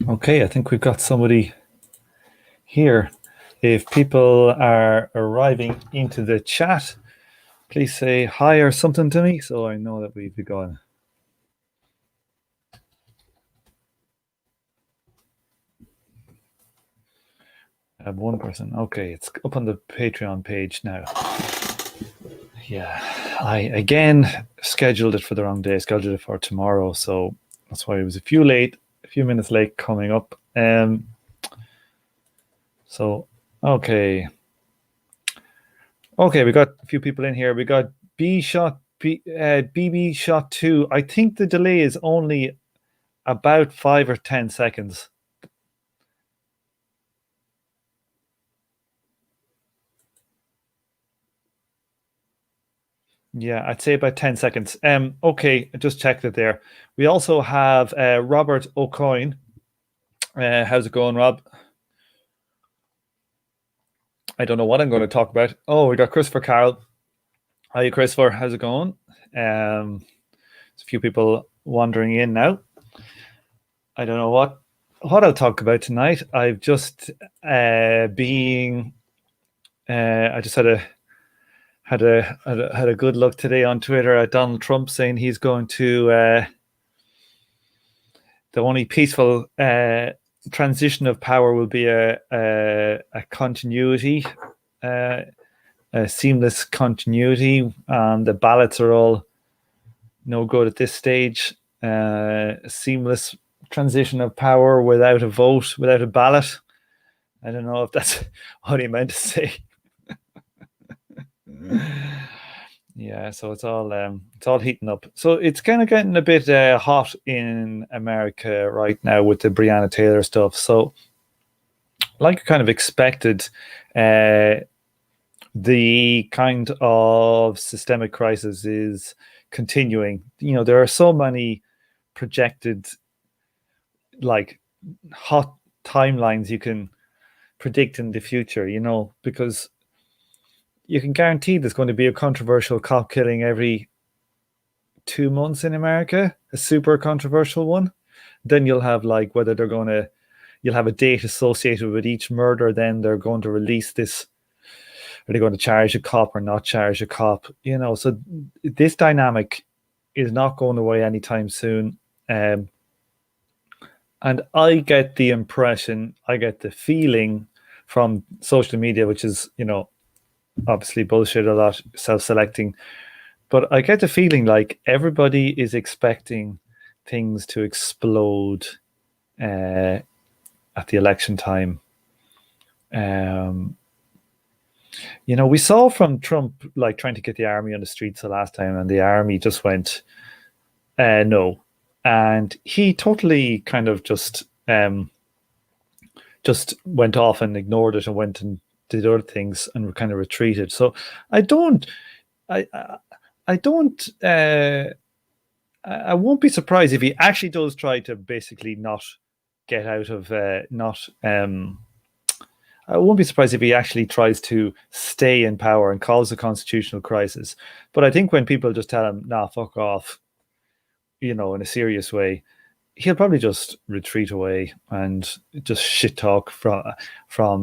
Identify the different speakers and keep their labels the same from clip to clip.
Speaker 1: Okay, I think we've got somebody here. If people are arriving into the chat, please say hi or something to me so I know that we've begun. I have one person. Okay, it's up on the Patreon page now. Yeah, I again scheduled it for the wrong day, scheduled it for tomorrow, so that's why it was a few minutes late coming up. So okay, we got a few people in here. We got BB shot 2. I think the delay is only about 5 or 10 seconds. Yeah, I'd say about 10 seconds. Okay, I just checked it there. We also have Robert O'Coin. How's it going, Rob? I don't know what I'm going to talk about. Oh, we got Christopher Carroll. Hi, Christopher. How's it going? There's a few people wandering in now. I don't know what I'll talk about tonight. I've just I just had a good look today on Twitter at Donald Trump saying he's going to the only peaceful transition of power will be a continuity, a seamless continuity, and the ballots are all no good at this stage. Seamless transition of power without a vote, without a ballot. I don't know if that's what he meant to say. Yeah, so it's all heating up. So it's kind of getting a bit hot in America right now with the Breonna Taylor stuff. So, like I kind of expected, the kind of systemic crisis is continuing. You know, there are so many projected, like, hot timelines you can predict in the future. You know, because you can guarantee there's going to be a controversial cop killing every 2 months in America, a super controversial one. Then you'll have like whether you'll have a date associated with each murder. Then they're going to release this. Are they going to charge a cop or not charge a cop? You know, so this dynamic is not going away anytime soon. And I get the impression, I get the feeling from social media, which is, you know, obviously bullshit a lot, self-selecting, but I get the feeling like everybody is expecting things to explode at the election time. You know, we saw from Trump like trying to get the army on the streets the last time, and the army just went no, and he totally kind of just went off and ignored it and went and did other things and kind of retreated. So I won't be surprised if he actually does try to basically not get out of I won't be surprised if he actually tries to stay in power and cause a constitutional crisis. But I think when people just tell him, "Nah, fuck off," you know, in a serious way, he'll probably just retreat away and just shit talk from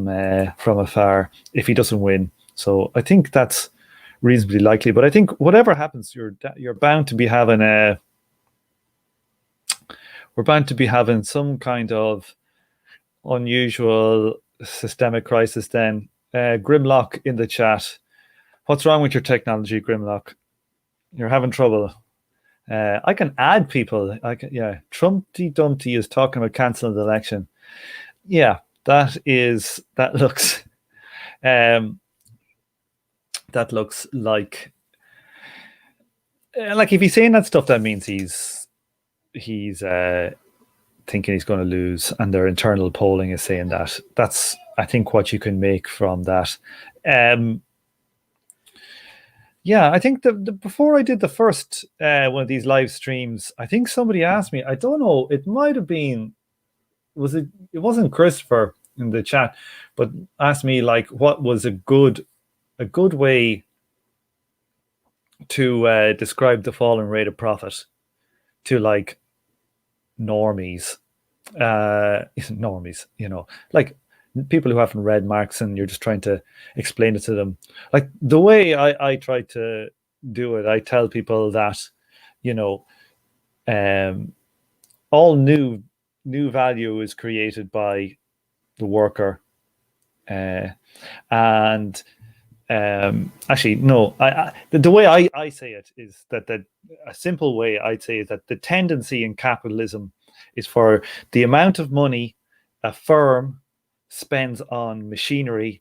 Speaker 1: afar if he doesn't win. So I think that's reasonably likely. But I think whatever happens, you're bound to be having some kind of unusual systemic crisis. Then Grimlock in the chat, what's wrong with your technology, Grimlock? You're having trouble. I can add people. Trumpty Dumpty is talking about canceling the election. Yeah, that looks like if he's saying that stuff, that means he's thinking he's going to lose, and their internal polling is saying that. That's, I think, what you can make from that. Yeah, I think before I did the first one of these live streams, I think somebody asked me, I don't know, it might have been, it wasn't Christopher in the chat, but asked me like what was a good way to describe the falling rate of profit to like normies. normies, like people who haven't read Marx, and you're just trying to explain it to them. Like the way I try to do it, I tell people that, you know, um, all new value is created by the worker, uh, and actually no, the way I say it is that a simple way I'd say is that the tendency in capitalism is for the amount of money a firm spends on machinery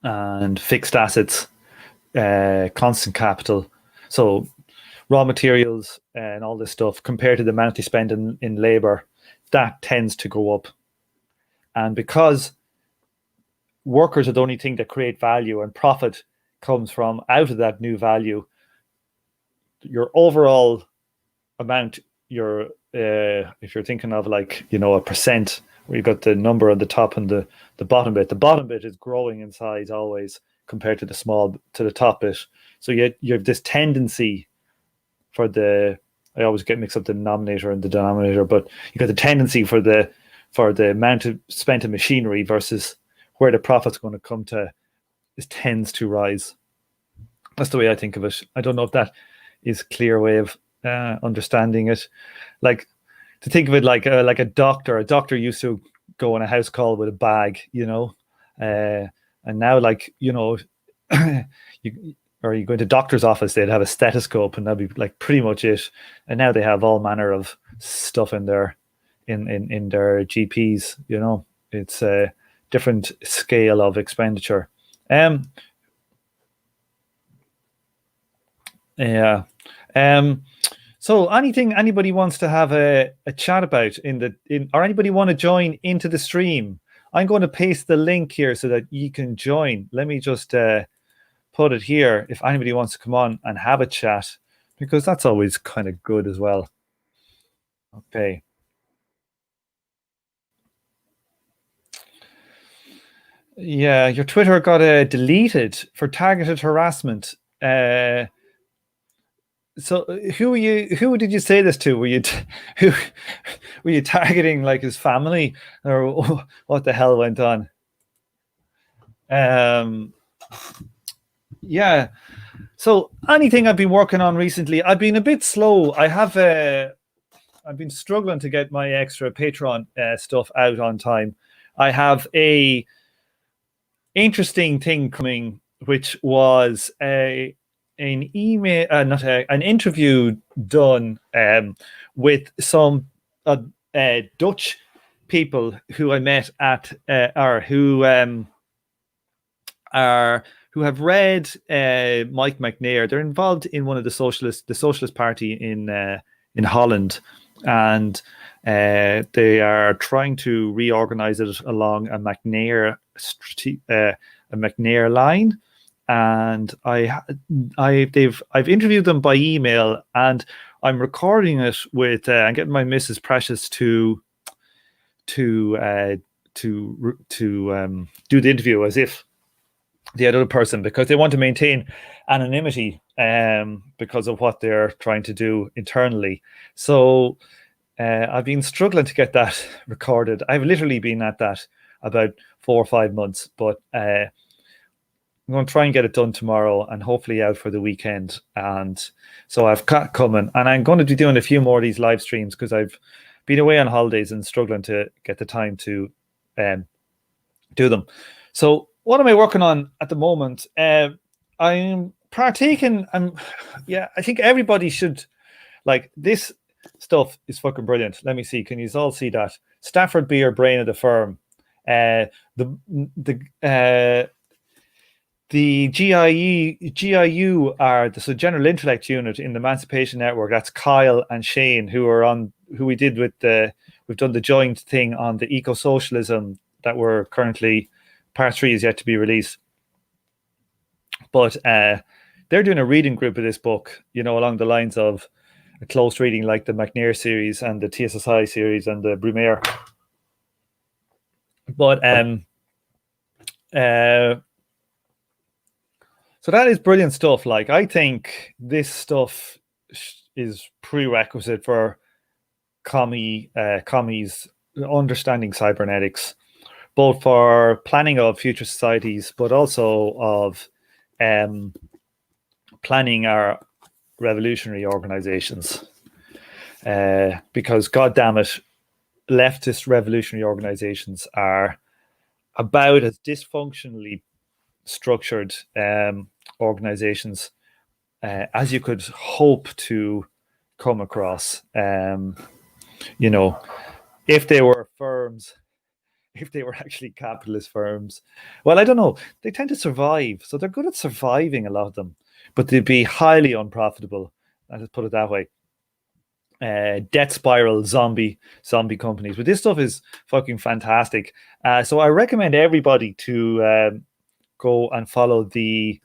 Speaker 1: and fixed assets, constant capital, so raw materials and all this stuff, compared to the amount they spend in labor, that tends to go up. And because workers are the only thing that create value, and profit comes from out of that new value, your overall amount, your if you're thinking of, like, a percent, where you've got the number on the top and the bottom bit is growing in size always, compared to the top bit. So you have this tendency for the, I always get mixed up the denominator and the denominator, but you got the tendency for the amount of spent in machinery versus where the profit's going to come to, is tends to rise. That's the way I think of it. I don't know if that is a clear way of understanding it. Like, to think of it like a doctor. A doctor used to go on a house call with a bag, and now, like, you or you go into doctor's office, they'd have a stethoscope, and that'd be like pretty much it. And now they have all manner of stuff in their GPs. It's a different scale of expenditure. Yeah. So anything anybody wants to have a chat about or anybody want to join into the stream? I'm going to paste the link here so that you can join. Let me just put it here if anybody wants to come on and have a chat, because that's always kind of good as well. Okay. Yeah, your Twitter got deleted for targeted harassment. So who did you say this to? Who were you targeting, like his family, or what the hell went on? Yeah. So anything I've been working on recently, I've been a bit slow. I've been struggling to get my extra Patreon stuff out on time. I have a interesting thing coming, which was an email, not an interview done with some Dutch people who I met at, or who have read Mike McNair. They're involved in one of the Socialist Party in Holland, and they are trying to reorganize it along a McNair line. And I've interviewed them by email, and I'm recording it with I'm getting my Mrs. Precious to do the interview as if the other person, because they want to maintain anonymity because of what they're trying to do internally. So I've been struggling to get that recorded. I've literally been at that about 4 or 5 months, but I'm going to try and get it done tomorrow and hopefully out for the weekend. And so I've got coming, and I'm going to be doing a few more of these live streams because I've been away on holidays and struggling to get the time to do them. So what am I working on at the moment? I'm partaking. I think everybody should, like, this stuff is fucking brilliant. Let me see. Can you all see that? Stafford Beer, brain of the firm. The GIU are the General Intellect Unit in the Emancipation Network. That's Kyle and Shane, we've done the joint thing on the eco-socialism that we're currently, part 3 is yet to be released. But they're doing a reading group of this book, along the lines of a close reading like the McNair series and the TSSI series and the Brumaire. But so that is brilliant stuff. Like, I think this stuff is prerequisite for commies understanding cybernetics, both for planning of future societies, but also of planning our revolutionary organizations. Because, God damn it, leftist revolutionary organizations are about as dysfunctionally structured organizations as you could hope to come across. You know, if they were firms, if they were actually capitalist firms, well, I don't know. They tend to survive, so they're good at surviving, a lot of them, but they'd be highly unprofitable. Let's put it that way. Death spiral zombie companies, but this stuff is fucking fantastic. So I recommend everybody to go and follow the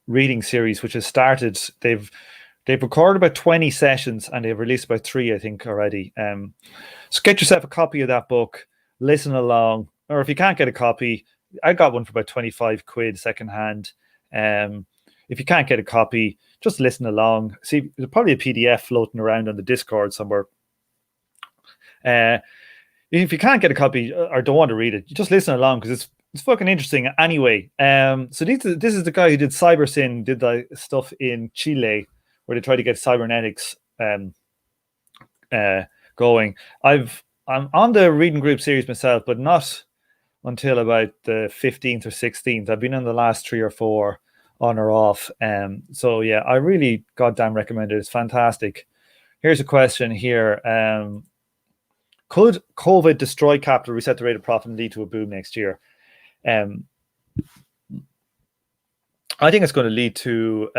Speaker 1: reading series, which has started. They've recorded about 20 sessions and they've released about 3, I think, already. So get yourself a copy of that book, listen along, or if you can't get a copy, I got one for about 25 quid secondhand. If you can't get a copy, just listen along. See, there's probably a PDF floating around on the Discord somewhere. If you can't get a copy or don't want to read it, you just listen along because it's fucking interesting anyway. So this is the guy who did CyberSyn, did the stuff in Chile where they try to get cybernetics going. I'm on the reading group series myself, but not until about the 15th or 16th. I've been in the last 3 or 4 on or off. So yeah, I really goddamn recommend it. It's fantastic. Here's a question here. Could COVID destroy capital, reset the rate of profit, and lead to a boom next year? I think it's going to lead to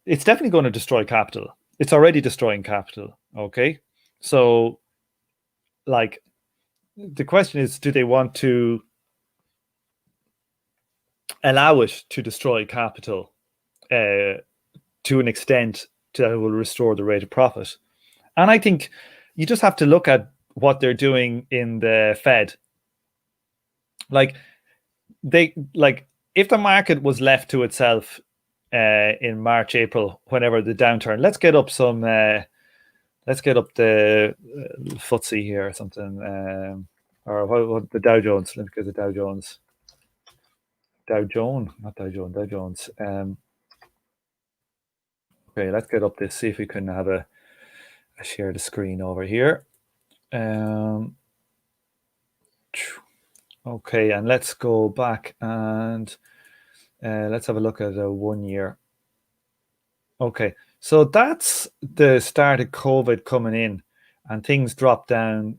Speaker 1: it's definitely going to destroy capital. It's already destroying capital. Okay. So like the question is, do they want to allow it to destroy capital to an extent that will restore the rate of profit? And I think you just have to look at what they're doing in the Fed. Like if the market was left to itself in March, April, whenever the downturn, let's get up the FTSE here or something, or what the Dow Jones. Let me get the Dow Jones. Dow Jones. Okay, let's get up this. See if we can have a share the screen over here. Okay, and let's go back and let's have a look at a 1 year. Okay, so that's the start of COVID coming in, and things dropped down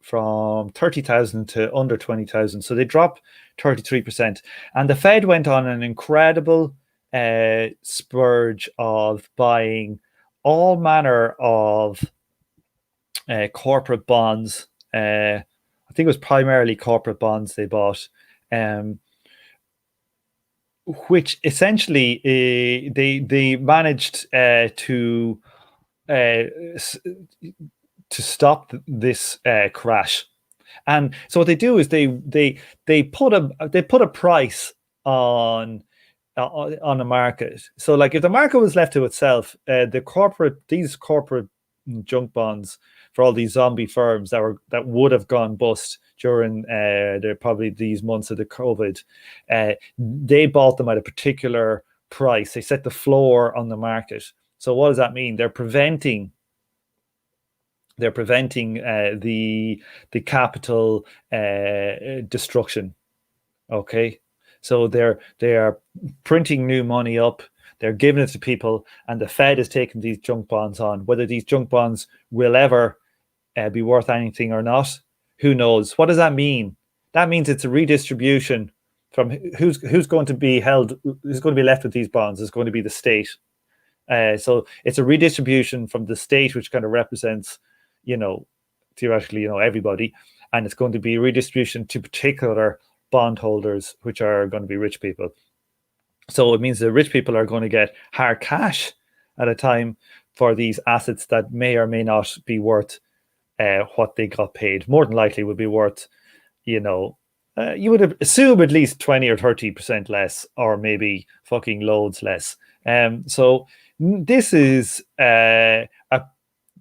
Speaker 1: from 30,000 to under 20,000. So they dropped 33%. And the Fed went on an incredible spurge of buying all manner of corporate bonds. I think it was primarily corporate bonds they bought, which essentially they managed to stop this crash. And so what they do is they put a price on a market. So like if the market was left to itself, these corporate junk bonds for all these zombie firms that would have gone bust during probably these months of the COVID, they bought them at a particular price. They set the floor on the market. So what does that mean? They're preventing the capital destruction. Okay, so they are printing new money up. They're giving it to people, and the Fed is taking these junk bonds on. Whether these junk bonds will ever be worth anything or not, who knows? What does that mean? That means it's a redistribution from who's going to be held, who's going to be left with these bonds. It's going to be the state. So it's a redistribution from the state, which kind of represents, theoretically, everybody, and it's going to be a redistribution to particular bondholders, which are going to be rich people. So it means the rich people are going to get hard cash at a time for these assets that may or may not be worth what they got paid. More than likely would be worth, you would assume at least 20 or 30% less, or maybe fucking loads less. So this is and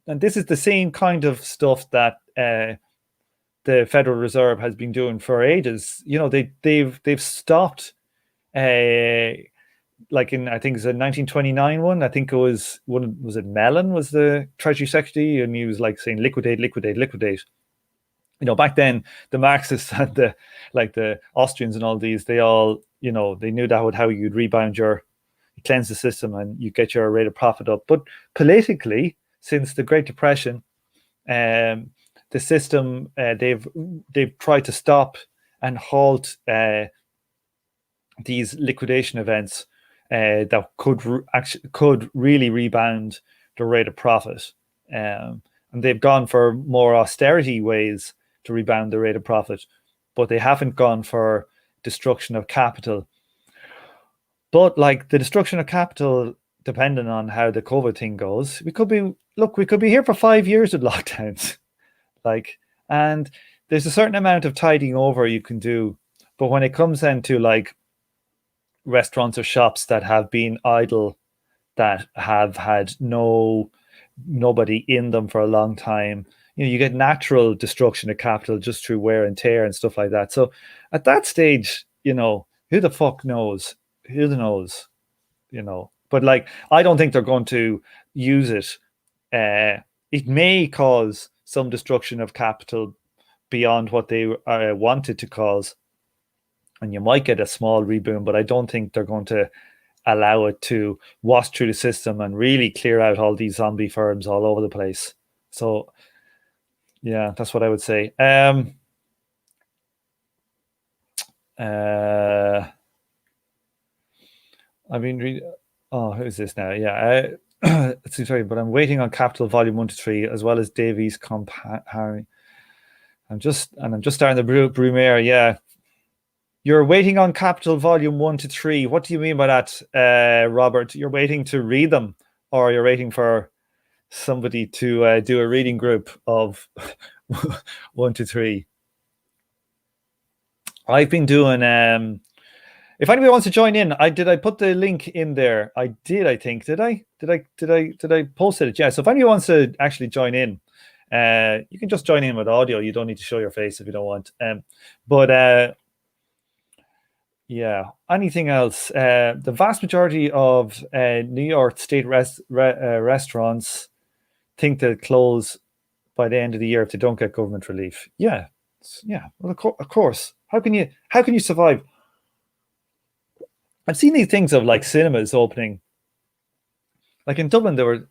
Speaker 1: this is the same kind of stuff that the Federal Reserve has been doing for ages. They've stopped. Like in, I think it's a 1929 one. I think it was it Mellon was the Treasury Secretary, and he was like saying liquidate, liquidate, liquidate. Back then the Marxists and the Austrians and all these, they all, they knew that would how you'd rebound cleanse the system and you get your rate of profit up. But politically, since the Great Depression, the system, they've tried to stop and halt these liquidation events that could really rebound the rate of profit. And they've gone for more austerity ways to rebound the rate of profit, but they haven't gone for destruction of capital. But like the destruction of capital, depending on how the COVID thing goes, we could be here for 5 years with lockdowns. And there's a certain amount of tidying over you can do. But when it comes then to like restaurants or shops that have been idle, that have had nobody in them for a long time, you get natural destruction of capital just through wear and tear and stuff like that. So at that stage, who the fuck knows? Who knows? But like, I don't think they're going to use it. It may cause some destruction of capital beyond what they wanted to cause, and you might get a small rebound, but I don't think they're going to allow it to wash through the system and really clear out all these zombie firms all over the place. So yeah, that's what I would say. I've been reading. Oh, who's this now? Yeah, sorry, but I'm waiting on Capital Volume 1 to 3 as well as Davies Harry. I'm just starting the Brumaire. Yeah, you're waiting on Capital Volume 1 to 3. What do you mean by that, Robert? You're waiting to read them, or you're waiting for somebody to do a reading group of 1 to 3? I've been doing. If anybody wants to join in, I put the link in there. I did. I think did I post it? Yeah. So if anybody wants to actually join in, you can just join in with audio. You don't need to show your face if you don't want. But yeah. Anything else? The vast majority of New York State restaurants think they'll close by the end of the year if they don't get government relief. Yeah. Well, of course. How can you survive? I've seen these things of like cinemas opening. Like in Dublin, or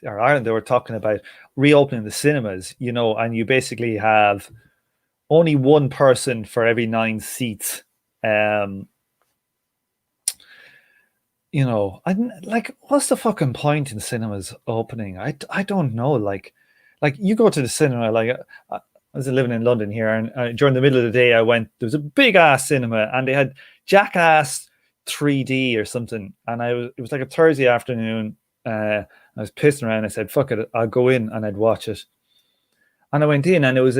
Speaker 1: Ireland, they were talking about reopening the cinemas, and you basically have only one person for every 9 seats. What's the fucking point in cinemas opening? I don't know. Like you go to the cinema, I was living in London here, and during the middle of the day, I went. There was a big ass cinema, and they had Jackass 3D or something, and it was like a Thursday afternoon. I was pissing around. I said, "Fuck it, I'll go in and I'd watch it." And I went in, and it was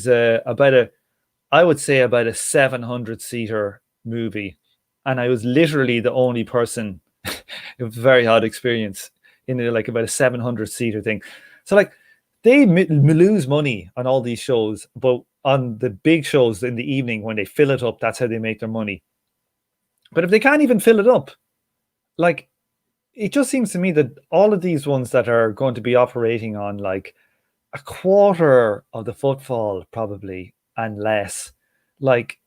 Speaker 1: about a 700 seater movie, and I was literally the only person. It was a very odd experience in like about a 700 seater thing. So like they lose money on all these shows, but on the big shows in the evening when they fill it up, that's how they make their money. But if they can't even fill it up, like, it just seems to me that all of these ones that are going to be operating on like a quarter of the footfall probably and less, like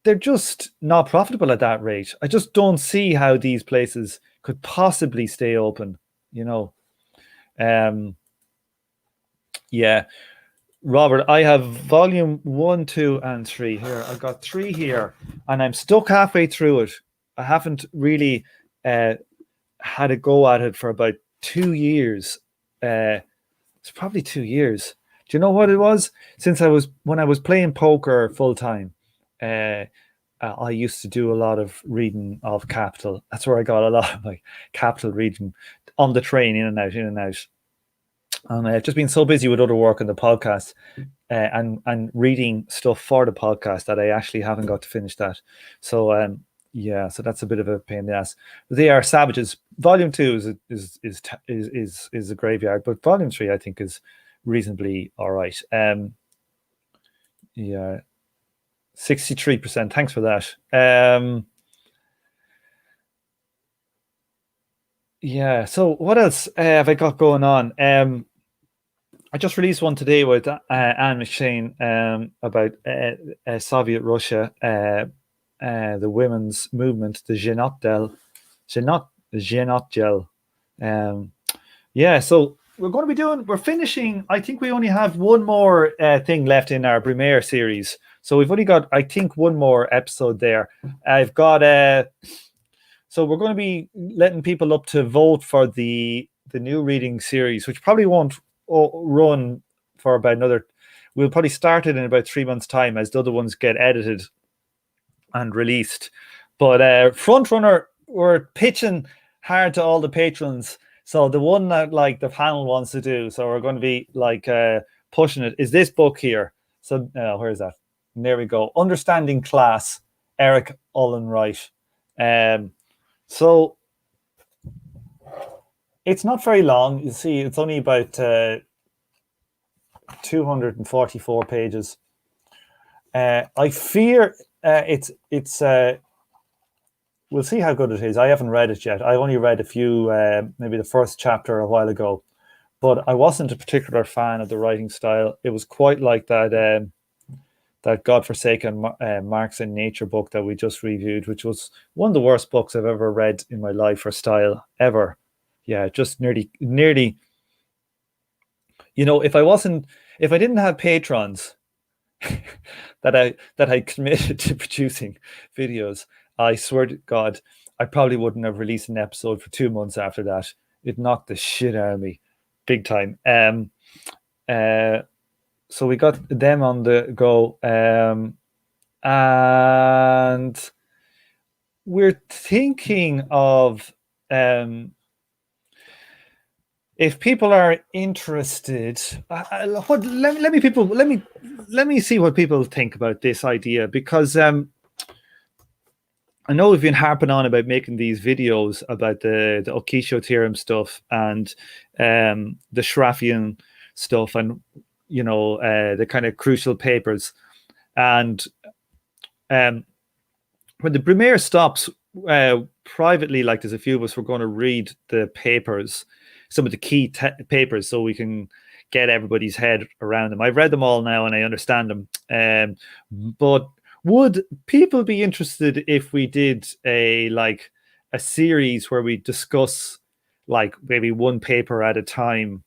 Speaker 1: they're just not profitable at that rate. I just don't see how these places could possibly stay open, Yeah. Robert, I have volume 1, 2, and 3 here. I've got 3 here, and I'm stuck halfway through it. I haven't really had a go at it for about 2 years. It's probably 2 years. Do you know what it was? When I was playing poker full time, I used to do a lot of reading of Capital. That's where I got a lot of my Capital reading on the train, in and out. And I've just been so busy with other work on the podcast and reading stuff for the podcast that I actually haven't got to finish that. So yeah, so that's a bit of a pain in the ass. They are savages. Volume 2 is a graveyard, but Volume 3 I think is reasonably all right. Yeah, 63%. Thanks for that. Yeah. So what else have I got going on? I just released one today with Anne McShane about Soviet Russia, the women's movement, the Zhenotdel. Yeah, so we're finishing. I think we only have one more thing left in our Brumaire series. So we've only got, I think, one more episode there. I've got so we're going to be letting people up to vote for the new reading series, which probably won't run for about another. We'll probably start it in about 3 months' time as the other ones get edited and released. But front runner, we're pitching hard to all the patrons. So the one that like the panel wants to do, so we're going to be like pushing it, is this book here. So where is that? And there we go. Understanding Class, Eric Ullenwright. So it's not very long. You see, it's only about 244 pages. I fear it's we'll see how good it is. I haven't read it yet. I only read a few, maybe the first chapter a while ago, but I wasn't a particular fan of the writing style. It was quite like that that godforsaken Marx and Nature book that we just reviewed, which was one of the worst books I've ever read in my life for style ever. Yeah, just nearly. You know, if I didn't have patrons that I committed to producing videos, I swear to God, I probably wouldn't have released an episode for 2 months after that. It knocked the shit out of me, big time. So we got them on the go, and we're thinking of if people are interested. Let me see what people think about this idea, because I know we've been harping on about making these videos about the Okisho theorem stuff and the Schrafian stuff, and you know the kind of crucial papers. And when the Brumaire stops, privately, like there's a few of us, we're going to read the papers, some of the key papers, so we can get everybody's head around them. I've read them all now and I understand them. But would people be interested if we did a series where we discuss like maybe one paper at a time,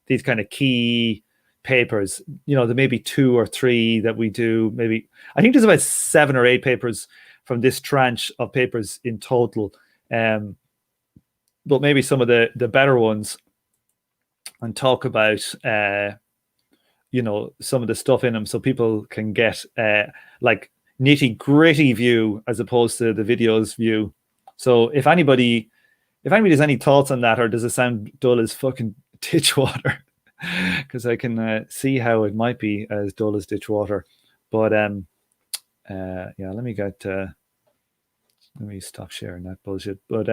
Speaker 1: these kind of key papers? You know, there may be 2 or 3 that we do. Maybe I think there's about 7 or 8 papers from this tranche of papers in total. But maybe some of the better ones, and talk about you know, some of the stuff in them, so people can get like nitty gritty view as opposed to the videos view. So if anybody has any thoughts on that, or does it sound dull as fucking ditch water? Because I can see how it might be as dull as ditch water. But yeah, let me stop sharing that bullshit. But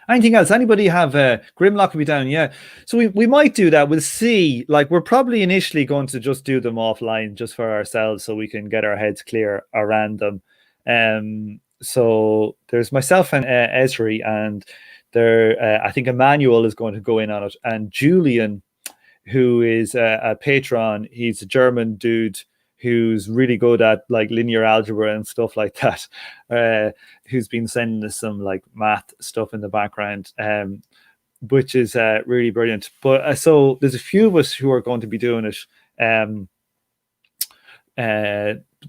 Speaker 1: anything else? Anybody have Grimlock will be down? Yeah. So we might do that. We'll see. Like, we're probably initially going to just do them offline just for ourselves, so we can get our heads clear around them. So there's myself and Esri, and there I think Emmanuel is going to go in on it, and Julian, who is a patron. He's a German dude who's really good at like linear algebra and stuff like that, who's been sending us some like math stuff in the background, which is really brilliant. But so there's a few of us who are going to be doing it.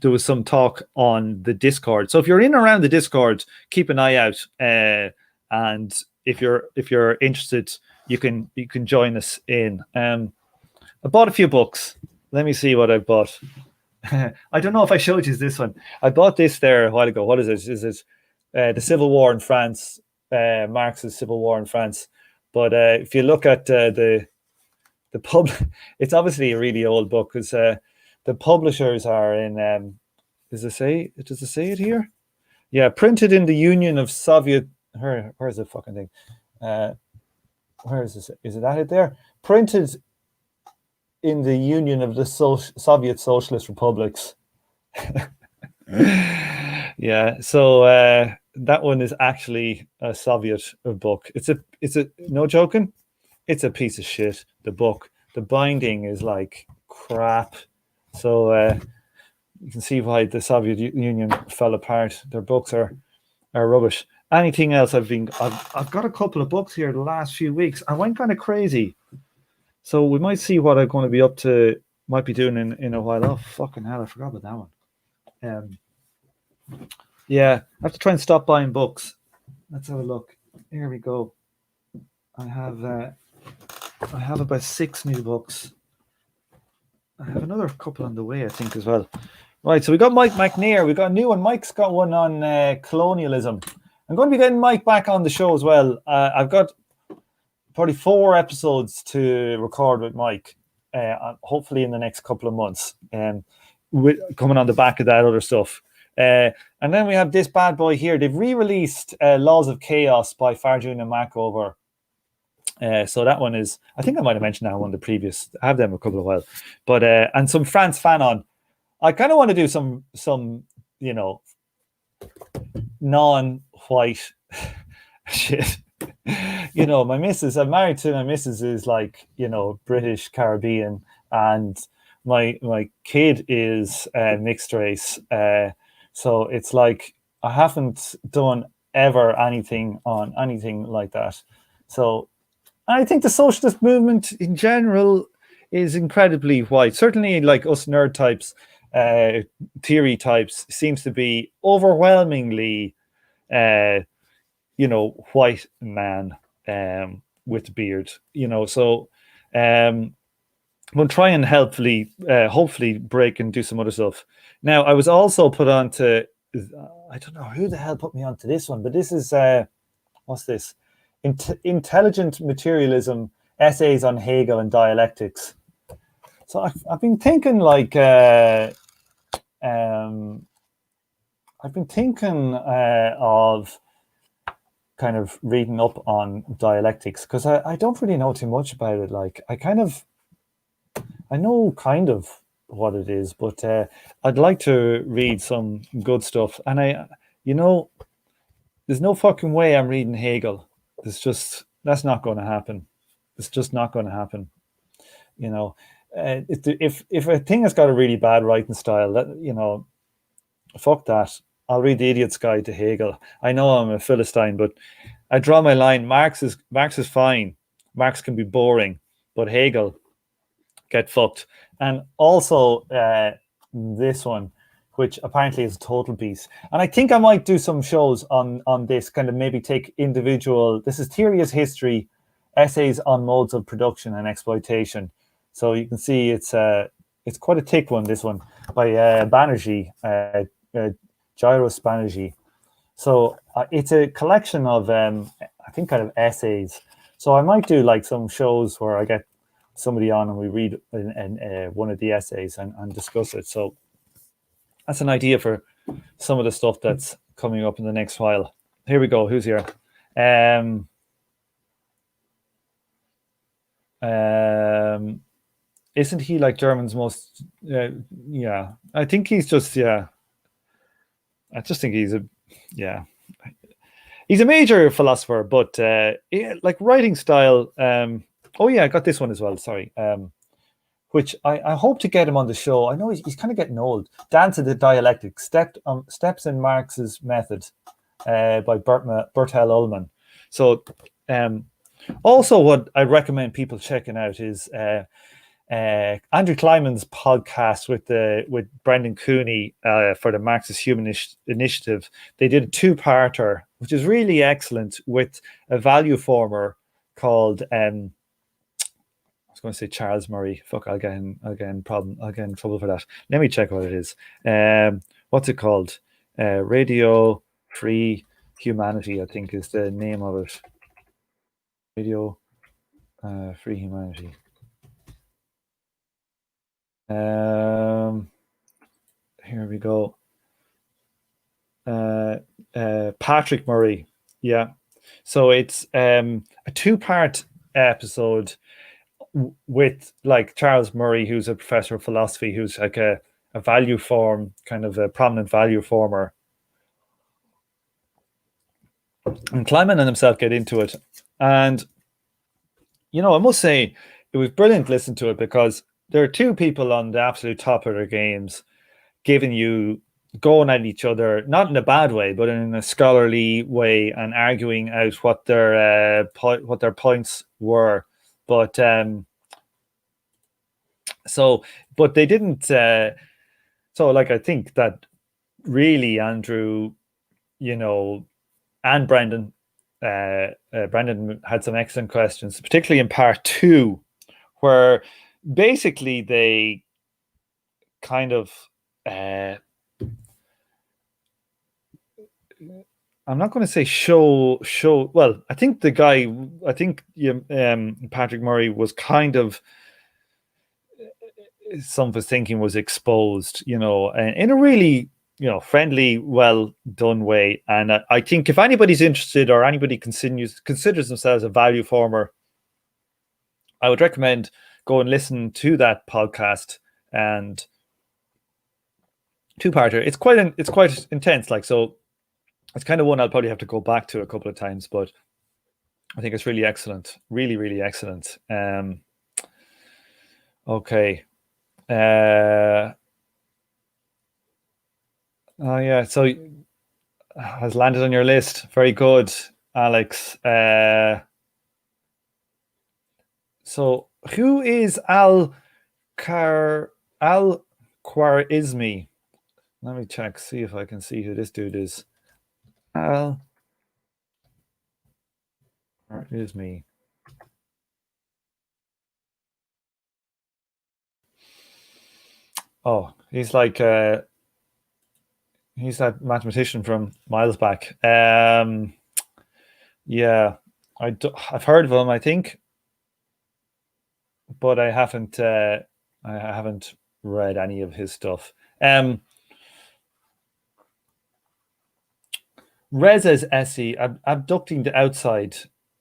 Speaker 1: There was some talk on the Discord, so if you're in around the Discord, keep an eye out, and if you're interested, you can join us in. I bought a few books. Let me see what I bought. I don't know if I showed you this one. I bought this there a while ago. What is it? Is it the Civil War in France? Marx's Civil War in France. But if you look at the pub, it's obviously a really old book, because the publishers are in. Does it say it here? Yeah, printed in the Union of Soviet. Where's the fucking thing? Where is this? Is it that it there? Printed in the Union of the Soviet Socialist Republics. Yeah, so that one is actually a Soviet book. It's a no joking. It's a piece of shit. The book, the binding is like crap. So you can see why the Soviet Union fell apart. Their books are rubbish. Anything else? I've got a couple of books here the last few weeks. I went kind of crazy, so we might see what I'm going to be up to. Might be doing in a while. Oh fucking hell! I forgot about that one. Yeah, I have to try and stop buying books. Let's have a look. Here we go. I have about 6 new books. I have another couple on the way, I think, as well. Right, so we got Mike McNair. We got a new one. Mike's got one on colonialism. I'm going to be getting Mike back on the show as well. I've got probably 4 episodes to record with Mike, hopefully in the next couple of months, coming on the back of that other stuff. And then we have this bad boy here. They've re-released Laws of Chaos by Farjun and Macover. So that one is, I think I might have mentioned that one the previous. I have them a couple of while, but and some Frantz Fanon. I kind of want to do some non-white shit. My missus, I'm married to my missus is like, British Caribbean, and my kid is mixed race. So it's like I haven't done ever anything on anything like that. So I think the socialist movement in general is incredibly white. Certainly, like us nerd types, theory types, seems to be overwhelmingly, white man with a beard. So we'll try and hopefully break and do some other stuff. Now, I was also put on to, I don't know who the hell put me onto this one, but this is, what's this? Intelligent Materialism, Essays on Hegel and Dialectics. So I've been thinking of kind of reading up on dialectics, because I don't really know too much about it. Like I know kind of what it is, but I'd like to read some good stuff. And there's no fucking way I'm reading Hegel. That's not going to happen. It's just not going to happen. If a thing has got a really bad writing style, fuck that. I'll read The Idiot's Guide to Hegel. I know I'm a Philistine, but I draw my line. Marx is fine. Marx can be boring, but Hegel, get fucked. And also this one, which apparently is a total piece. And I think I might do some shows on this, kind of maybe take individual. This is Theory as History, Essays on Modes of Production and Exploitation. So you can see it's quite a thick one, this one, by Banerjee, Gyros Banerjee. So it's a collection of, I think, kind of essays. So I might do like some shows where I get somebody on and we read one of the essays and discuss it. So that's an idea for some of the stuff that's coming up in the next while. Here we go. Who's here? Isn't he like German's most? Yeah, I think he's just. Yeah, I just think he's a. Yeah, he's a major philosopher, but like writing style. Oh yeah, I got this one as well. Sorry. Which I hope to get him on the show. I know he's kind of getting old. Dance of the Dialectic, Steps in Marx's Method, by Bertel Ullman. So also what I recommend people checking out is Andrew Kleiman's podcast with Brendan Cooney for the Marxist Humanist Initiative. They did a 2-parter, which is really excellent, with a value former called I was going to say Charles Murray. Fuck, I'll get in trouble for that. Let me check what it is. What's it called? Radio Free Humanity, I think, is the name of it. Radio Free Humanity. Here we go. Patrick Murray. Yeah. So it's a two-part episode with like Charles Murray, who's a professor of philosophy, who's like a value form, kind of a prominent value former. And Kleiman and himself get into it. And, I must say, it was brilliant to listen to it because there are two people on the absolute top of their games giving you going at each other, not in a bad way, but in a scholarly way, and arguing out what their points were. But but they didn't. So, like, I think that really Andrew, and Brendan, Brendan had some excellent questions, particularly in part two, where basically they kind of. I'm not going to say show. Well, I think Patrick Murray was kind of, some of his thinking was exposed, in a really, friendly, well done way. And I think if anybody's interested or anybody considers themselves a value former, I would recommend go and listen to that podcast and two-parter. It's quite intense, like, so it's kind of one I'll probably have to go back to a couple of times, but I think it's really excellent, really, really excellent. Okay. Oh yeah, so has landed on your list. Very good, Alex. So who is Al-Khwarizmi? Let me check, see if I can see who this dude is. Al-Khwarizmi. Oh, he's like he's that mathematician from miles back. Yeah, I've heard of him, I think, but I haven't read any of his stuff. Reza's essay, Abducting the Outside.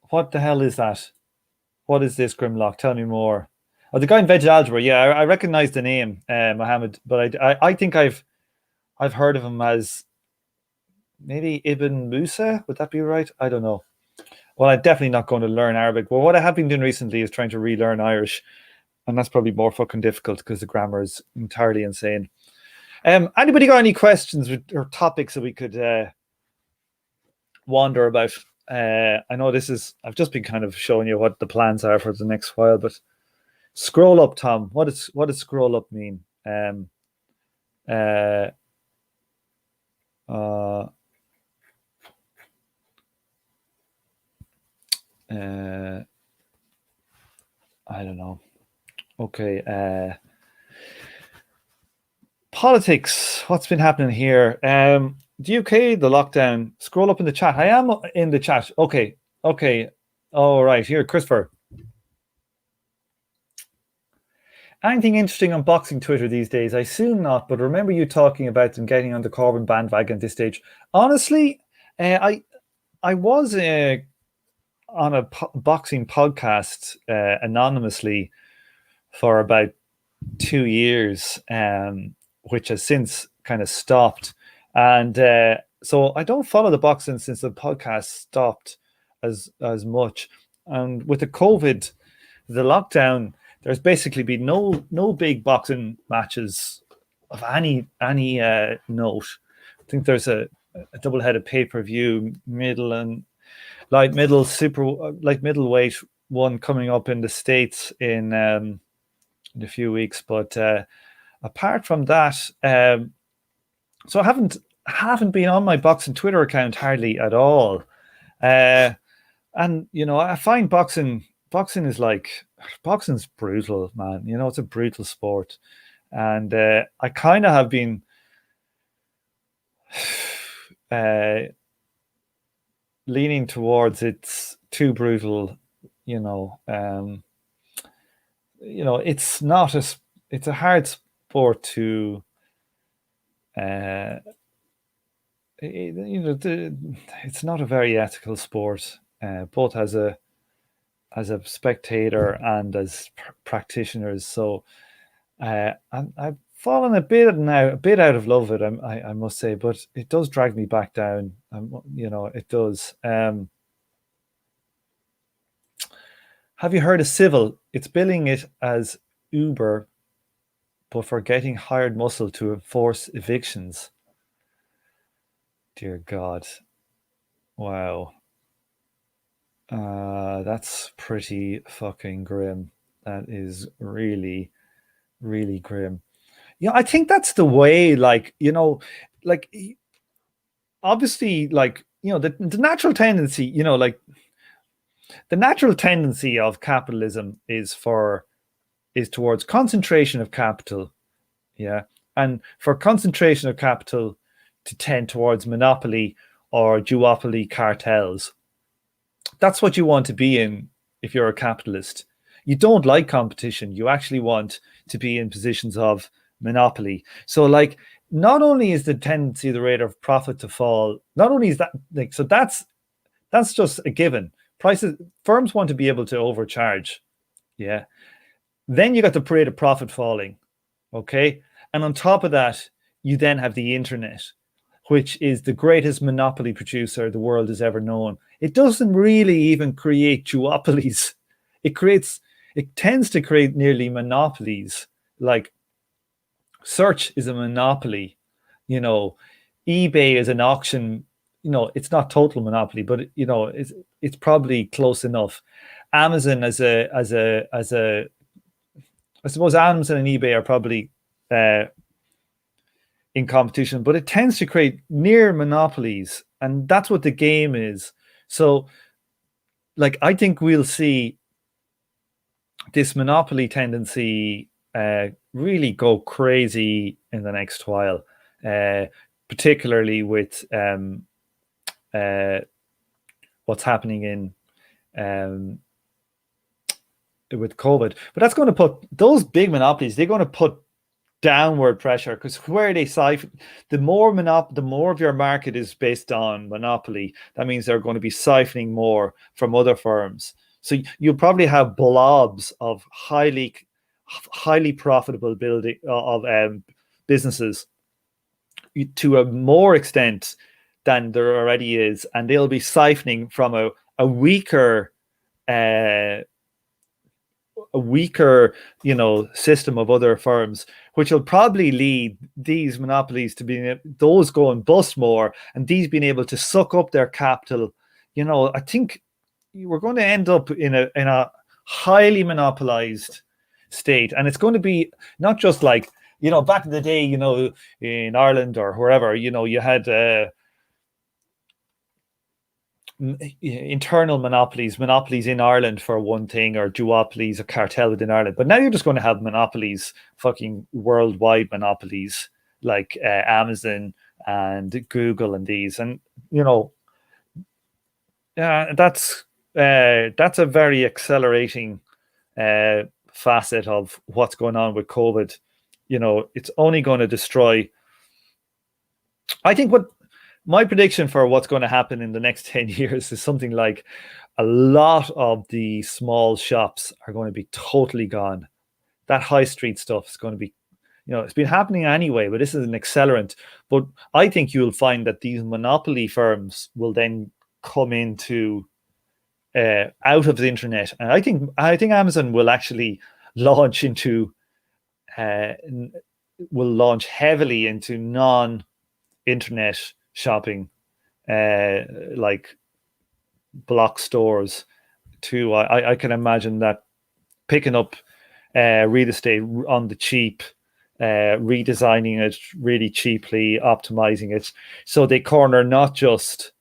Speaker 1: What the hell is that? What is this, Grimlock? Tell me more. Oh, the guy in Veg Algebra. Yeah, I recognize the name, Mohammed, but I think I've heard of him as maybe Ibn Musa. Would that be right? I don't know. Well, I'm definitely not going to learn Arabic. Well, what I have been doing recently is trying to relearn Irish, and that's probably more fucking difficult because the grammar is entirely insane. Anybody got any questions or topics that we could wander about? I know I've just been kind of showing you what the plans are for the next while, but scroll up, Tom. What does scroll up mean? Uh, uh, I don't know. Okay. Politics. What's been happening here? The UK, the lockdown. Scroll up in the chat. I am in the chat. Okay. All right. Here, Christopher. Anything interesting on boxing Twitter these days? I assume not, but remember you talking about them getting on the Corbyn bandwagon at this stage. Honestly, I was on a boxing podcast anonymously for about 2 years, which has since kind of stopped. And so I don't follow the boxing since the podcast stopped as much. And with the COVID, the lockdown, there's basically been no big boxing matches of any note. I think there's a double-headed pay-per-view, middle and light middle super like middleweight one coming up in the States in a few weeks. But apart from that, so I haven't been on my boxing Twitter account hardly at all. And I find boxing's brutal, man. It's a brutal sport, and I kind of have been leaning towards it's too brutal. It's not it's a hard sport to it's not a very ethical sport, both as a spectator and as practitioners. So I've fallen a bit out of love with it. I must say, but it does drag me back down. It does. Have you heard of Civil? It's billing it as Uber, but for getting hired muscle to enforce evictions. Dear God. Wow. That's pretty fucking grim. That is really, really grim. Yeah, I think that's the way, like obviously, the natural tendency, the natural tendency of capitalism is towards concentration of capital. Yeah. And for concentration of capital to tend towards monopoly or duopoly cartels. That's what you want to be in if you're a capitalist. You don't like competition. You actually want to be in positions of monopoly. So, like, not only is the tendency of the rate of profit to fall, not only is that like, so that's just a given. Firms want to be able to overcharge. Yeah. Then you got the rate of profit falling. Okay. And on top of that, you then have the internet, which is the greatest monopoly producer the world has ever known. It doesn't really even create duopolies. It tends to create nearly monopolies. Like search is a monopoly, eBay is an auction, it's not total monopoly, but it's probably close enough. Amazon I suppose Amazon and eBay are probably in competition, but it tends to create near monopolies, and that's what the game is. So, like, I think we'll see this monopoly tendency really go crazy in the next while, particularly with what's happening in with COVID. But that's going to put those big monopolies. They're going to put downward pressure, because where they siphon the more of your market is based on monopoly, that means they're going to be siphoning more from other firms. So you'll probably have blobs of highly profitable building of businesses to a more extent than there already is, and they'll be siphoning from a weaker system of other firms, which will probably lead these monopolies to being those going bust more, and these being able to suck up their capital. I think we're going to end up in a highly monopolized state, and it's going to be not just like back in the day, in Ireland or wherever, you had internal monopolies in Ireland for one thing, or duopolies, a cartel within Ireland. But now you're just going to have monopolies, fucking worldwide monopolies, like Amazon and Google and these. And that's a very accelerating facet of what's going on with COVID. It's only going to destroy. I think what my prediction for what's going to happen in the next 10 years is something like a lot of the small shops are going to be totally gone. That high street stuff is going to be, it's been happening anyway, but this is an accelerant. But I think you'll find that these monopoly firms will then come into out of the internet. And I think Amazon will actually launch heavily into non-internet shopping, like block stores too. I can imagine that picking up real estate on the cheap, redesigning it really cheaply, optimizing it, so they corner not just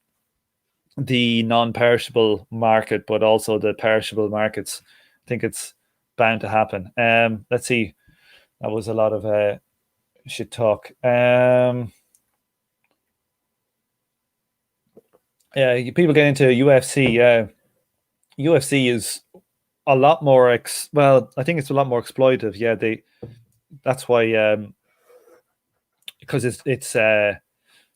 Speaker 1: the non-perishable market but also the perishable markets. I think it's bound to happen. Let's see. That was a lot of shit talk. Yeah, people get into UFC. UFC is a lot more I think it's a lot more exploitative. Yeah, that's why because it's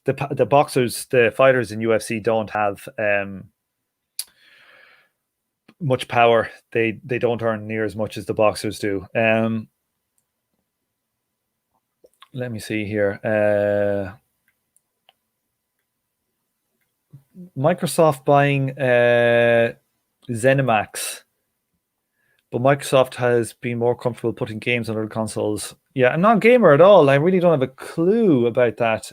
Speaker 1: the boxers, the fighters in UFC don't have much power. They don't earn near as much as the boxers do. Let me see here. Microsoft buying ZeniMax, but Microsoft has been more comfortable putting games on other consoles. Yeah, I'm not a gamer at all. I really don't have a clue about that.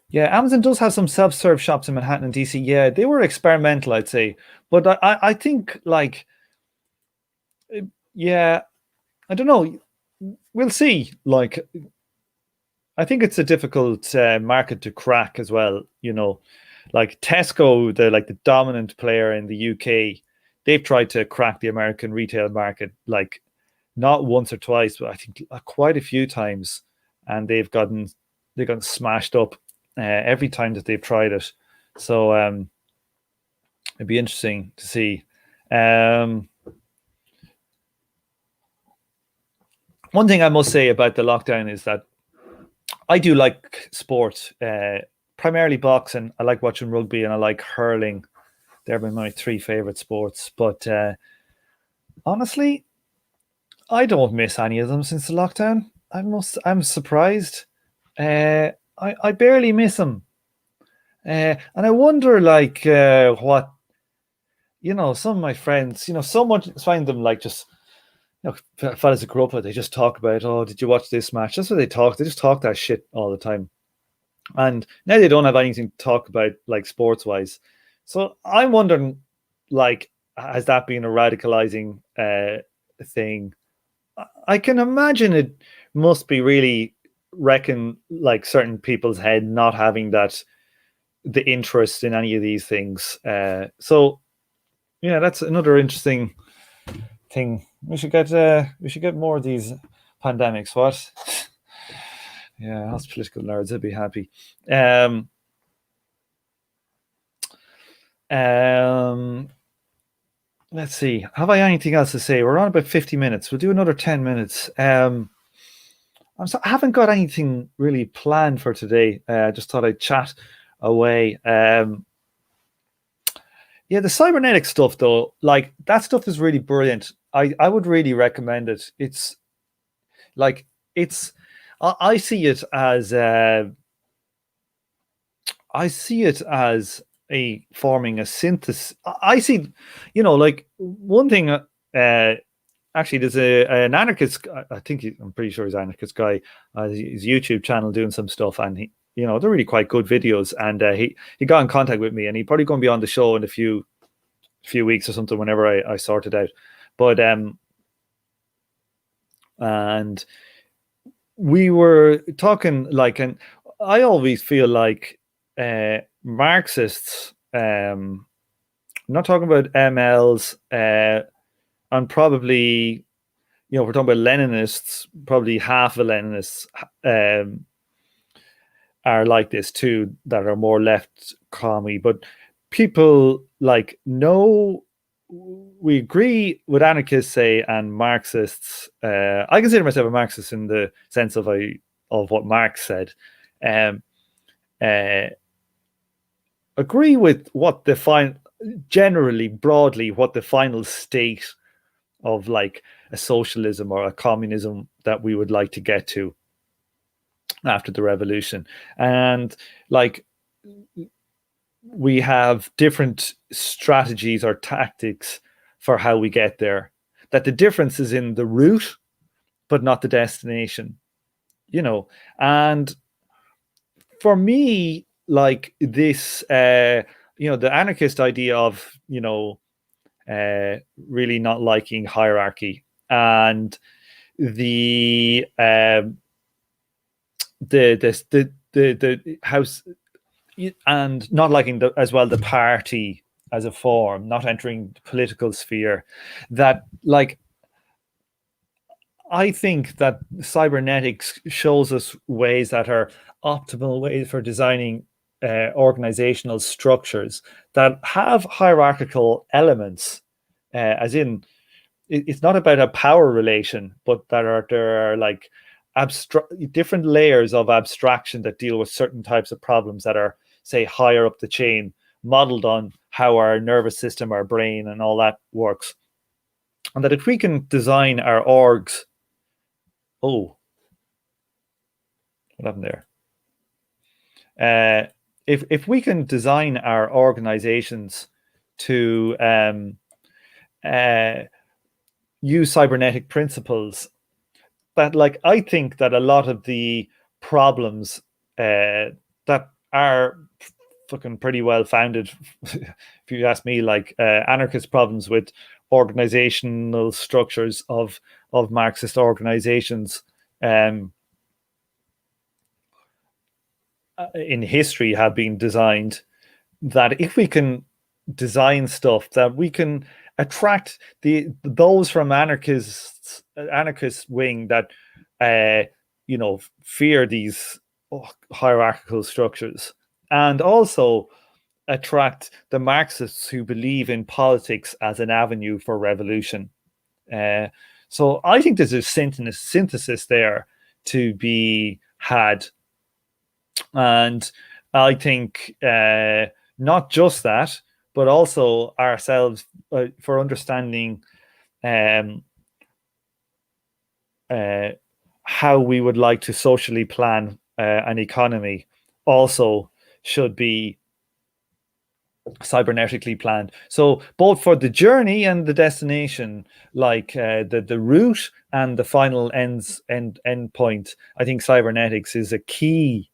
Speaker 1: Yeah, Amazon does have some self-serve shops in Manhattan and DC. Yeah, they were experimental, I'd say. But I think, like, yeah, I don't know. We'll see. Like, I think it's a difficult market to crack as well. You know, like Tesco, the dominant player in the UK, they've tried to crack the American retail market, like not once or twice, but I think quite a few times, and they've gotten smashed up every time that they've tried it. So it'd be interesting to see. One thing I must say about the lockdown is that I do like sport, primarily boxing. I like watching rugby and I like hurling. They're my three favorite sports. But honestly, I don't miss any of them since the lockdown. I'm surprised. I barely miss them. And I wonder, like, what, some of my friends, so much find them like just, fellas that grew up with, they just talk about, oh, did you watch this match? That's what they talk. They just talk that shit all the time. And now they don't have anything to talk about, like, sports wise. So I'm wondering, like, has that been a radicalizing thing? I can imagine it must be really wrecking, like, certain people's head not having the interest in any of these things. So yeah, that's another interesting thing. We should get more of these pandemics. What? Yeah, us political nerds would be happy. Let's see. Have I anything else to say? We're on about 50 minutes. We'll do another 10 minutes. I haven't got anything really planned for today. Just thought I'd chat away. Yeah, the cybernetic stuff though, like, that stuff is really brilliant. I would really recommend it. It's like, I see it as a forming a synthesis. I see, like, one thing. Actually, there's an anarchist. I'm pretty sure he's an anarchist guy. His YouTube channel doing some stuff, and they're really quite good videos. And he got in contact with me, and he's probably going to be on the show in a few weeks or something whenever I sort it out. But and we were talking, like, and I always feel like Marxists. I'm not talking about MLs, and probably, we're talking about Leninists. Probably half of Leninists are like this too, that are more left commie. But people, like, we agree with anarchists, say, and Marxists. I consider myself a Marxist in the sense of what Marx said. Agree with what generally, broadly, what the final state of, like, a socialism or a communism that we would like to get to after the revolution. And, like, we have different strategies or tactics for how we get there. That the difference is in the route, but not the destination. And for me, like, this, the anarchist idea of, really not liking hierarchy, and the house, and not liking as well the party as a form, not entering the political sphere, that, like, I think that cybernetics shows us ways that are optimal ways for designing organizational structures that have hierarchical elements, as in it's not about a power relation, but there are like different layers of abstraction that deal with certain types of problems that are, say, higher up the chain, modeled on how our nervous system, our brain, and all that works. And that if we can design our orgs, oh, what happened there? If we can design our organizations to use cybernetic principles, that, like, I think that a lot of the problems that are fucking pretty well founded, if you ask me, like anarchist problems with organizational structures of Marxist organizations in history have been designed, that if we can design stuff that we can attract those from anarchist wing that fear these hierarchical structures, and also attract the Marxists who believe in politics as an avenue for revolution. So I think there's a synthesis there to be had. And I think not just that, but also ourselves for understanding how we would like to socially plan an economy also should be cybernetically planned. So both for the journey and the destination, like the route and the final end point, I think cybernetics is a key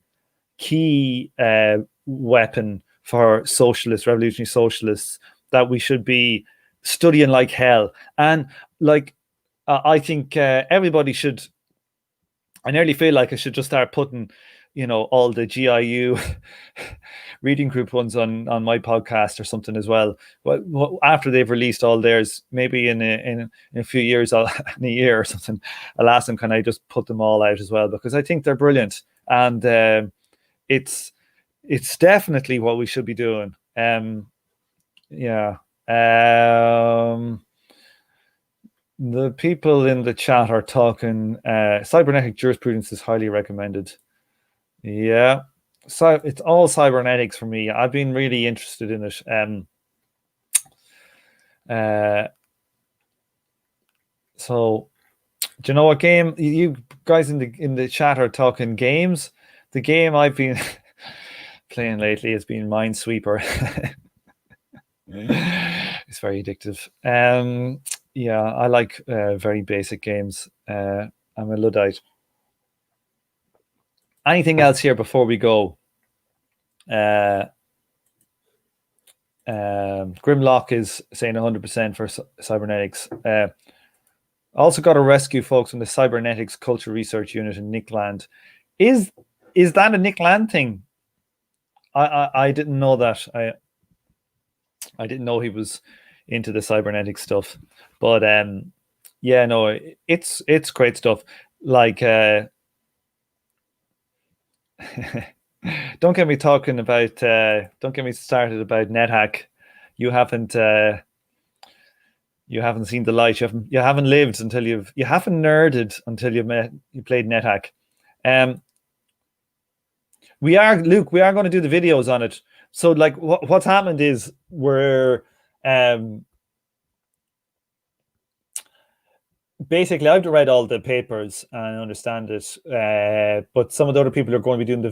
Speaker 1: weapon for socialists, revolutionary socialists, that we should be studying like hell. And like I think everybody should. I nearly feel like I should just start putting, all the GIU reading group ones on my podcast or something as well. Well, after they've released all theirs, maybe in a few years, in a year or something, I'll ask them, can I just put them all out as well? Because I think they're brilliant, and it's definitely what we should be doing. Yeah. The people in the chat are talking. Cybernetic jurisprudence is highly recommended. Yeah, so it's all cybernetics for me. I've been really interested in it. So, do you know what game you guys in the chat are talking games? The game I've been playing lately has been Minesweeper. It's very addictive. Yeah, I like very basic games. I'm a Luddite. Anything else here before we go? Grimlock is saying 100% for cybernetics. Also got to rescue folks from the Cybernetics Culture Research Unit in Nick Land. Is that a Nick Land thing? I didn't know that. I didn't know he was into the cybernetic stuff, but yeah, no, it's great stuff. Like don't get me talking about don't get me started about NetHack. You haven't seen the light. You haven't lived until you haven't nerded until you played NetHack. We are going to do the videos on it. So like what's happened is we're basically I've read all the papers and understand it, but some of the other people who are going to be doing the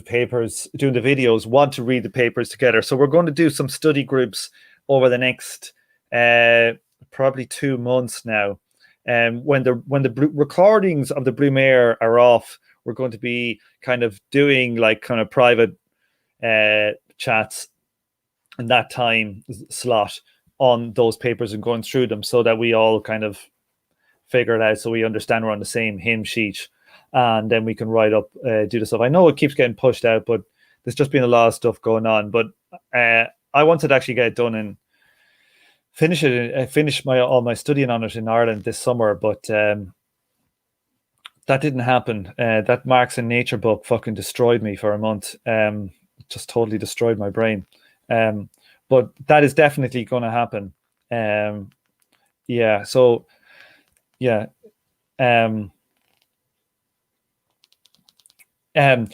Speaker 1: videos want to read the papers together. So we're going to do some study groups over the next probably 2 months now. When the recordings of the Brumaire are off, we're going to be kind of doing like kind of private chats in that time slot on those papers and going through them so that we all kind of figure it out, so we understand we're on the same hymn sheet, and then we can write up, do the stuff. I know it keeps getting pushed out, but there's just been a lot of stuff going on. But I wanted to actually get it done and finish all my studying on it in Ireland this summer. But that didn't happen. That Marx and Nature book fucking destroyed me for a month. Just totally destroyed my brain. But that is definitely going to happen. Yeah. So yeah. Um, um,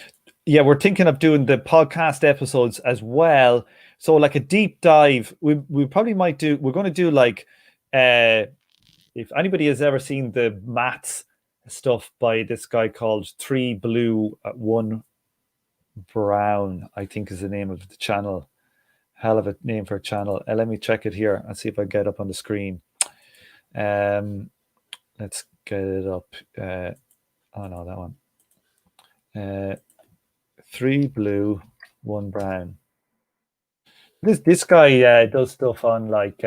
Speaker 1: yeah, we're thinking of doing the podcast episodes as well. So like a deep dive, we probably might do. We're going to do like, if anybody has ever seen the maths stuff by this guy called Three Blue One Brown, I think is the name of the channel. Hell of a name for a channel. Let me check it here and see if I get up on the screen. Let's get it up. Oh no, that one. Three Blue, One Brown. This guy does stuff on like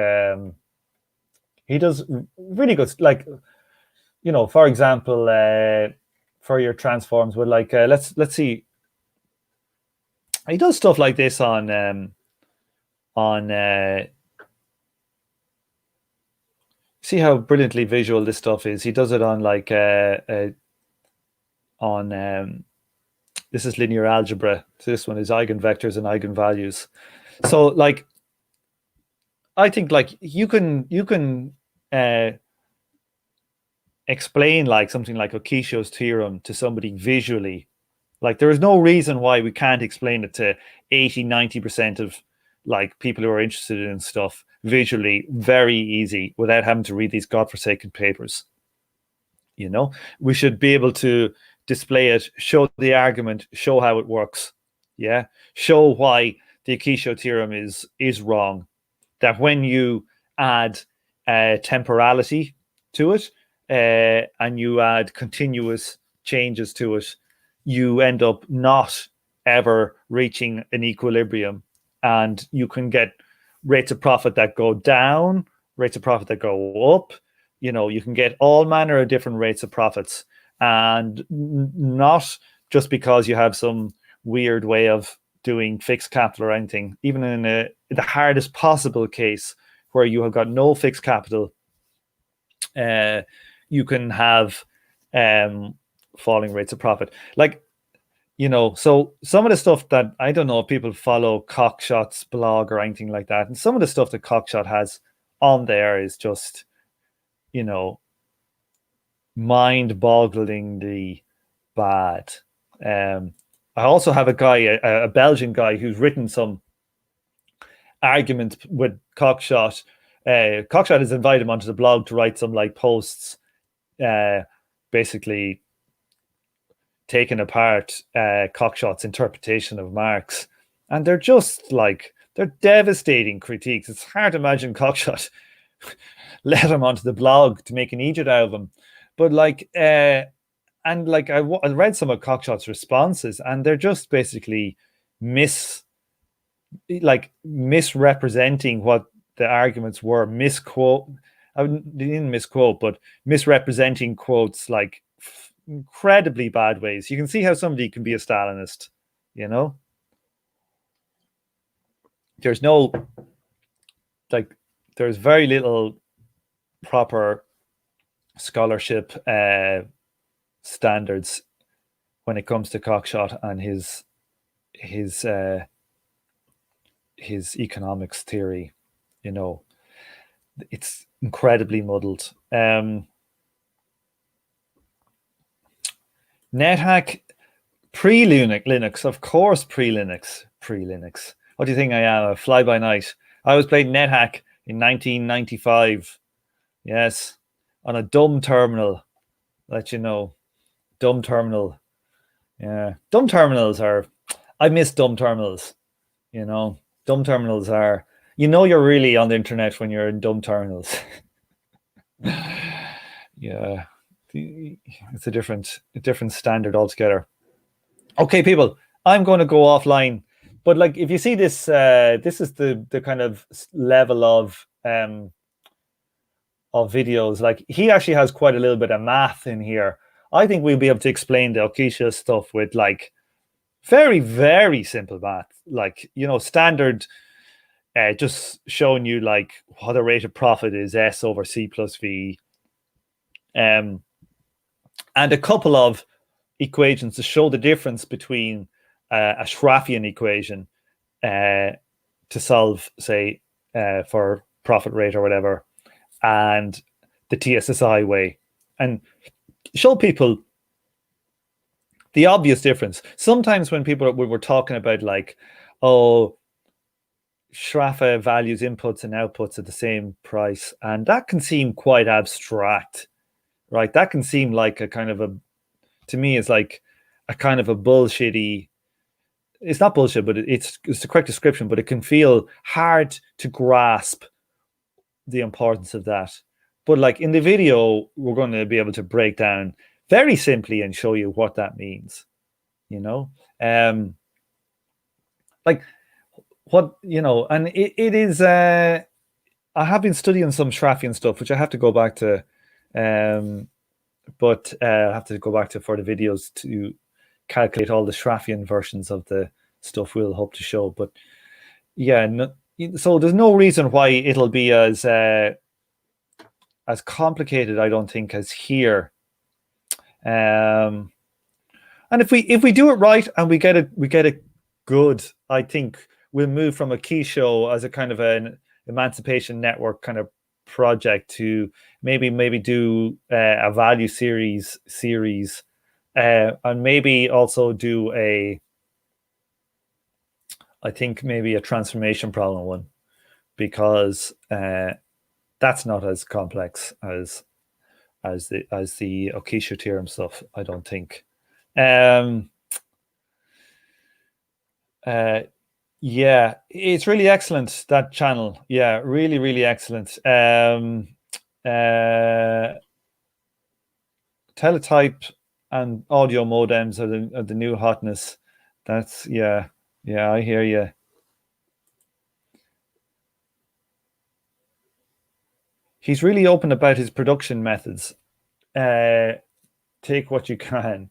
Speaker 1: he does really good, like, you know, for example, for your transforms with like let's see, he does stuff like this on see how brilliantly visual this stuff is. He does it on like on this is linear algebra. So this one is eigenvectors and eigenvalues. So like I think like you can explain like something like Okishio's theorem to somebody visually. Like there is no reason why we can't explain it to 80-90% of like people who are interested in stuff visually, very easy, without having to read these godforsaken papers. You know, we should be able to display it, show the argument, show how it works. Yeah, show why the Akisho theorem is wrong. That when you add temporality to it and you add continuous changes to it, you end up not ever reaching an equilibrium, and you can get rates of profit that go down, rates of profit that go up. You know, you can get all manner of different rates of profits, and not just because you have some weird way of doing fixed capital or anything. Even in the hardest possible case where you have got no fixed capital, you can have falling rates of profit. Like, you know, so some of the stuff that I don't know if people follow Cockshot's blog or anything like that, and some of the stuff that Cockshot has on there is just, you know, mind-bogglingly bad. I also have a guy, a Belgian guy, who's written some argument with Cockshot. Cockshot has invited him onto the blog to write some like posts, basically taking apart Cockshot's interpretation of Marx, and they're just like, they're devastating critiques. It's hard to imagine Cockshot let him onto the blog to make an idiot out of him. But like, and like I read some of Cockshot's responses, and they're just basically misrepresenting what the arguments were, misquote. I didn't misquote, but misrepresenting quotes like incredibly bad ways. You can see how somebody can be a Stalinist, you know? There's no, like, there's very little proper scholarship standards when it comes to Cockshot and his economics theory. You know, it's incredibly muddled. NetHack pre-Linux, of course, pre-Linux. What do you think I am? A fly-by-night. I was playing NetHack in 1995. Yes, on a dumb terminal. Let you know, dumb terminal. Yeah, dumb terminals are. I miss dumb terminals. You know, dumb terminals are. You know, you're really on the internet when you're in dumb terminals. Yeah, it's a different standard altogether. Okay, people, I'm going to go offline. But like, if you see this, this is the kind of level of videos. Like, he actually has quite a little bit of math in here. I think we'll be able to explain the Okisha stuff with like very, very simple math. Like, you know, standard, just showing you like what the rate of profit is S over C plus V. and a couple of equations to show the difference between a Schraffian equation to solve, say, for profit rate or whatever, and the TSSI way, and show people the obvious difference. Sometimes when we were talking about like, oh, Schraffa values inputs and outputs at the same price, and that can seem quite abstract, right? That can seem like a kind of to me, it's like a kind of a bullshitty. It's not bullshit, but it's the correct description. But it can feel hard to grasp the importance of that. But like in the video, we're going to be able to break down very simply and show you what that means. Like what, and it is. I have been studying some Schraffian stuff, which I have to go back to. But I have to go back to for the videos to calculate all the Schraffian versions of the stuff we'll hope to show. But yeah, so there's no reason why it'll be as complicated, I don't think, as here. And if we do it right and we get it good, I think we'll move from a key show as a kind of an Emancipation Network kind of project to maybe do a value series, and maybe also do I think maybe a transformation problem one, because that's not as complex as the Okisha theorem stuff, I don't think. Yeah, it's really excellent, that channel. Yeah, really, really excellent. Teletype and audio modems are the new hotness. That's yeah, I hear you. He's really open about his production methods. Take what you can.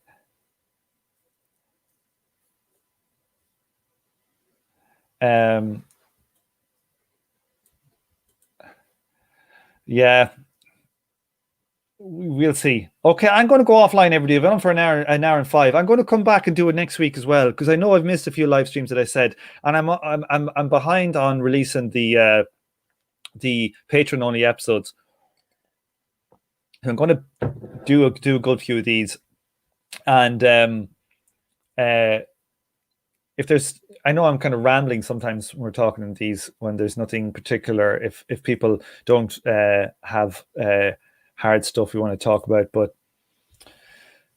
Speaker 1: Yeah, we'll see. Okay, I'm going to go offline every day. I've been on for an hour and 5. I'm going to come back and do it next week as well, because I know I've missed a few live streams that I said, and I'm behind on releasing the Patron only episodes. I'm going to do a good few of these, and if there's, I know I'm kind of rambling sometimes when we're talking in these when there's nothing particular. If people don't have hard stuff we want to talk about, but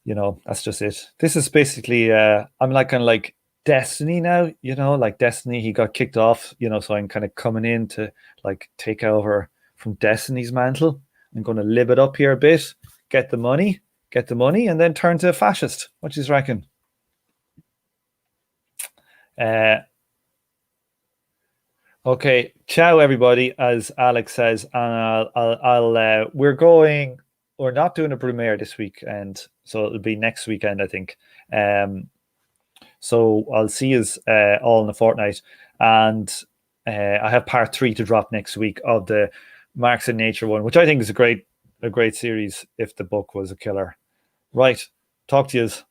Speaker 1: that's just it. This is basically I'm like kind of like Destiny now, like Destiny. He got kicked off, so I'm kind of coming in to like take over from Destiny's mantle. I'm going to live it up here a bit, get the money, and then turn to a fascist. What do you reckon? Okay, ciao everybody, as Alex says, and we're not doing a premiere this weekend, so it'll be next weekend, I think. So I'll see you all in a fortnight, and I have part 3 to drop next week of the Marx and Nature one, which I think is a great series if the book was a killer. Right, talk to yous.